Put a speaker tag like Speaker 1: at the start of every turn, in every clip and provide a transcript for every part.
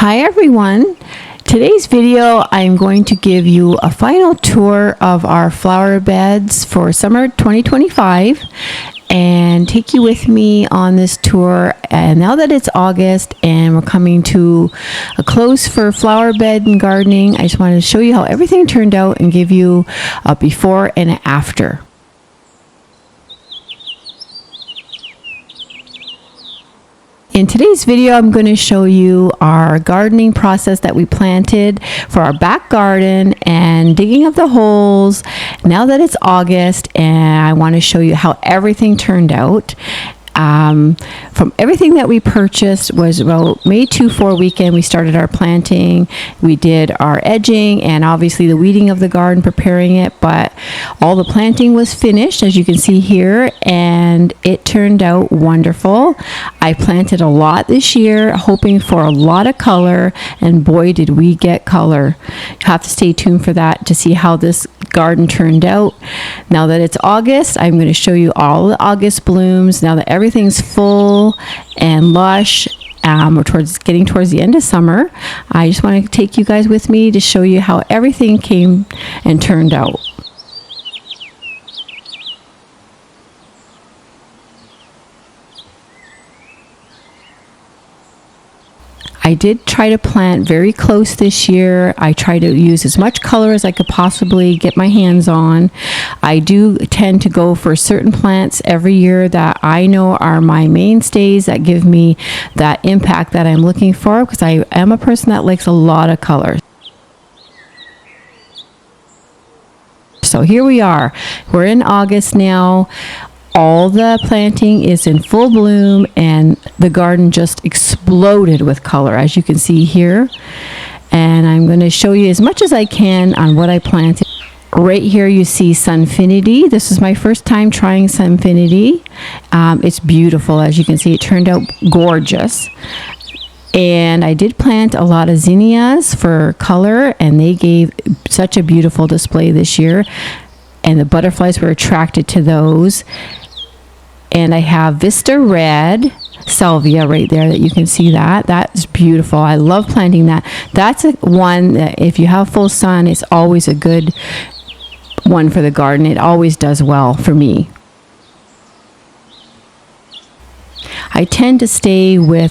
Speaker 1: Hi everyone. Today's video I'm going to give you a final tour of our flower beds for summer 2025 and take you with me on this tour. And now that it's August and we're coming to a close for flower bed and gardening, I just wanted to show you how everything turned out and give you a before and an after. In today's video, I'm going to show you our gardening process that we planted for our back garden and digging up the holes now that it's August, and I want to show you how everything turned out. From everything that we purchased was about May 2-4 weekend. We started our planting, we did our edging, and obviously the weeding of the garden, preparing it, but all the planting was finished, as you can see here, and it turned out wonderful. I planted a lot this year, hoping for a lot of color, and boy did we get color. You have to stay tuned for that to see how this garden turned out. Now that it's August, I'm going to show you all the August blooms. Now that everything's full and lush, we're getting towards the end of summer, I just want to take you guys with me to show you how everything came and turned out. I did try to plant very close this year. I try to use as much color as I could possibly get my hands on. I do tend to go for certain plants every year that I know are my mainstays that give me that impact that I'm looking for, because I am a person that likes a lot of color. So here we are. We're in August now. All the planting is in full bloom and the garden just exploded with color, as you can see here. And I'm going to show you as much as I can on what I planted. Right here you see Sunfinity. This is my first time trying Sunfinity. It's beautiful, as you can see. It turned out gorgeous. And I did plant a lot of Zinnias for color, and they gave such a beautiful display this year. And the butterflies were attracted to those. And I have Vista Red Salvia right there that you can see that. That's beautiful. I love planting that. That's one that if you have full sun, it's always a good one for the garden. It always does well for me. I tend to stay with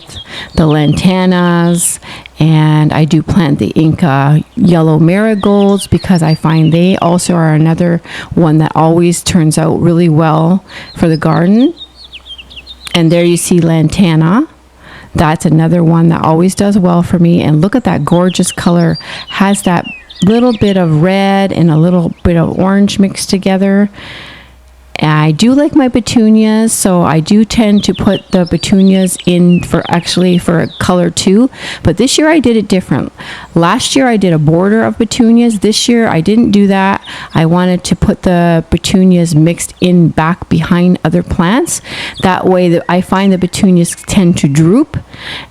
Speaker 1: the lantanas, and I do plant the Inca yellow marigolds because I find they also are another one that always turns out really well for the garden. And there you see lantana. That's another one that always does well for me. And look at that gorgeous color. Has that little bit of red and a little bit of orange mixed together. I do like my petunias, so I do tend to put the petunias in for color too. But this year I did it different. Last year I did a border of petunias. This year I didn't do that. I wanted to put the petunias mixed in back behind other plants. That way I find the petunias tend to droop,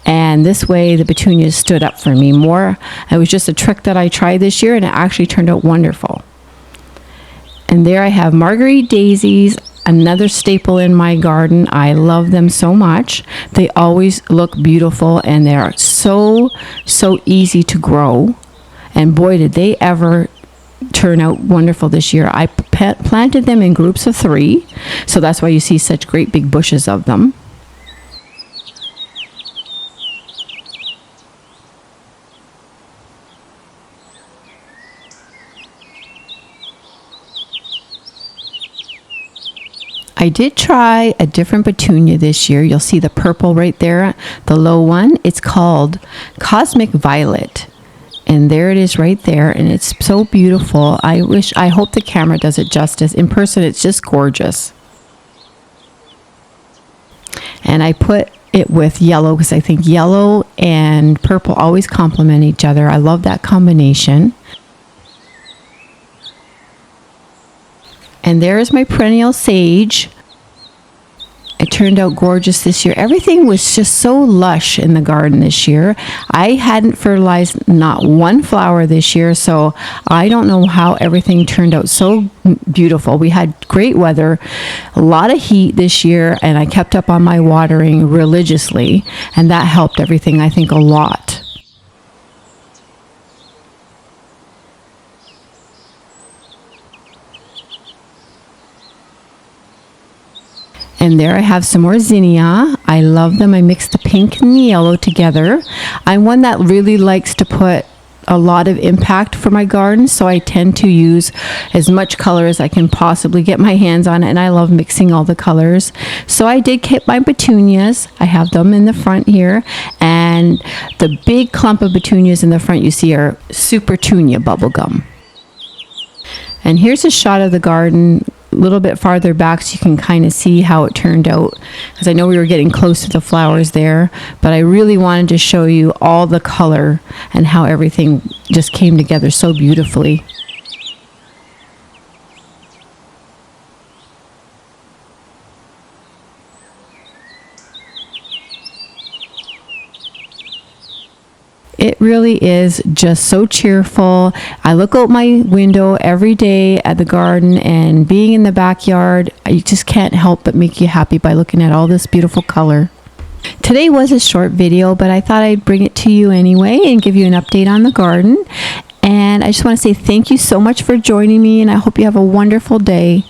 Speaker 1: and this way the petunias stood up for me more. It was just a trick that I tried this year, and it actually turned out wonderful. And there I have Marguerite daisies, another staple in my garden. I love them so much. They always look beautiful, and they are so easy to grow. And boy, did they ever turn out wonderful this year. I planted them in groups of 3, so that's why you see such great big bushes of them. I did try a different petunia this year. You'll see the purple right there, the low one. It's called Cosmic Violet. And there it is right there, and it's so beautiful. I hope the camera does it justice. In person, it's just gorgeous. And I put it with yellow because I think yellow and purple always complement each other. I love that combination. And there is my perennial sage. It turned out gorgeous this year. Everything was just so lush in the garden this year. I hadn't fertilized not one flower this year, so I don't know how everything turned out so beautiful. We had great weather, a lot of heat this year, and I kept up on my watering religiously, and that helped everything, I think, a lot. And there I have some more zinnia. I love them. I mix the pink and the yellow together. I'm one that really likes to put a lot of impact for my garden, so I tend to use as much color as I can possibly get my hands on, and I love mixing all the colors. So I did keep my petunias. I have them in the front here, and the big clump of petunias in the front you see are Super Tunia bubblegum. And here's a shot of the garden a little bit farther back so you can kind of see how it turned out, because I know we were getting close to the flowers there, but I really wanted to show you all the color and how everything just came together so beautifully. It really is just so cheerful. I look out my window every day at the garden, and being in the backyard, you just can't help but make you happy by looking at all this beautiful color. Today was a short video, but I thought I'd bring it to you anyway and give you an update on the garden. And I just want to say thank you so much for joining me, and I hope you have a wonderful day.